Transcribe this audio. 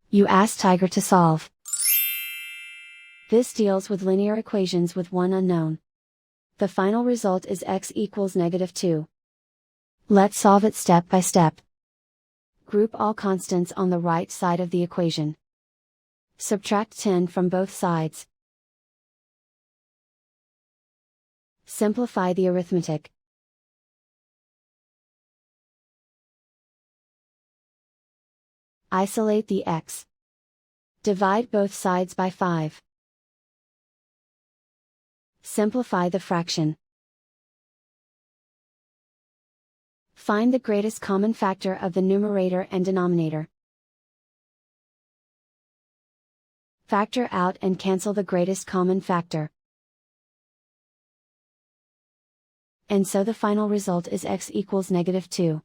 You ask Tiger to solve. This deals with linear equations with one unknown. The final result is x equals -2. Let's solve it step by step. Group all constants on the right side of the equation. Subtract 10 from both sides. Simplify the arithmetic. Isolate the x. Divide both sides by 5. Simplify the fraction. Find the greatest common factor of the numerator and denominator. Factor out and cancel the greatest common factor. And so the final result is x equals -2.